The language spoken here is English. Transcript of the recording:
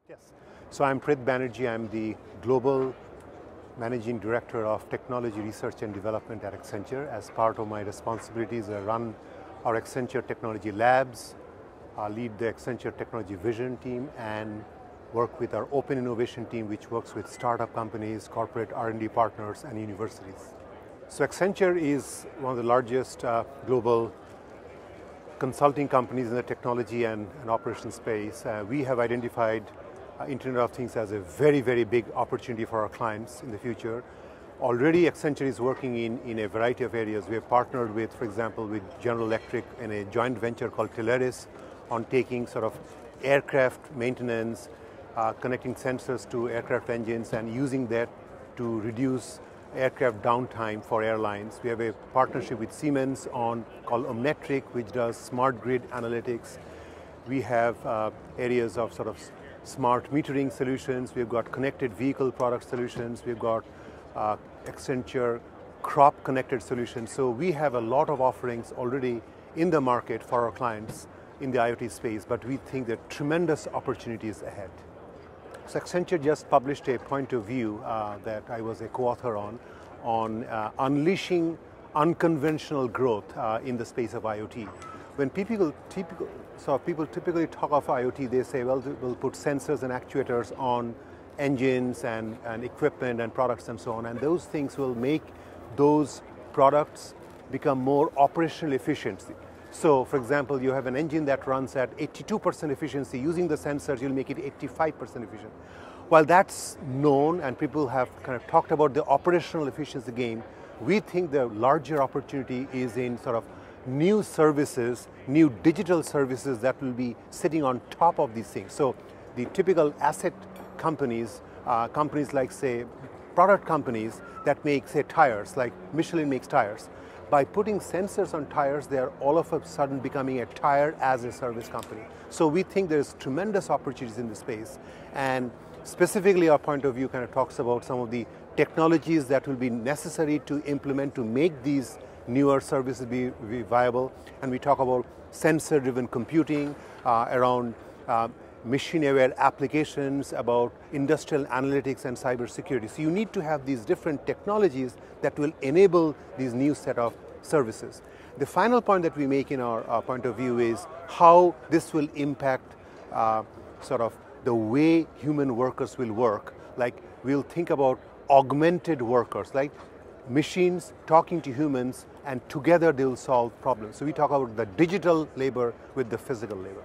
Yes. So I'm Prith Banerjee. I'm the Global Managing Director of Technology Research and Development at Accenture. As part of my responsibilities, I run our Accenture Technology Labs, lead the Accenture Technology Vision team, and work with our Open Innovation team, which works with startup companies, corporate R&D partners, and universities. So Accenture is one of the largest global consulting companies in the technology and operations space. We have identified Internet of Things as a very, very big opportunity for our clients in the future. Already Accenture is working in a variety of areas. We have partnered with, for example, with General Electric in a joint venture called Teleris on taking sort of aircraft maintenance, connecting sensors to aircraft engines and using that to reduce aircraft downtime for airlines. We have a partnership with Siemens called Omnetric, which does smart grid analytics. We have areas of sort of smart metering solutions. We've got connected vehicle product solutions. We've got Accenture crop connected solutions. So we have a lot of offerings already in the market for our clients in the IoT space, but we think there are tremendous opportunities ahead. So Accenture just published a point of view that I was a co-author on unleashing unconventional growth in the space of IoT. When people typically talk of IoT, they say, well, we'll put sensors and actuators on engines and equipment and products and so on, and those things will make those products become more operational efficiency. So, for example, you have an engine that runs at 82% efficiency. Using the sensors, you'll make it 85% efficient. While that's known and people have kind of talked about the operational efficiency gain, we think the larger opportunity is in sort of new services, new digital services that will be sitting on top of these things. So the typical asset companies, companies like, say, product companies that make, say, tires, like Michelin makes tires, by putting sensors on tires, they are all of a sudden becoming a tire as a service company. So we think there's tremendous opportunities in this space. And specifically, our point of view kind of talks about some of the technologies that will be necessary to implement to make these newer services be viable. And we talk about sensor-driven computing, around machine-aware applications, about industrial analytics and cybersecurity. So you need to have these different technologies that will enable these new set of services. The final point that we make in our point of view is how this will impact sort of the way human workers will work. Like, we'll think about augmented workers, like machines talking to humans, and together they will solve problems. So we talk about the digital labor with the physical labor.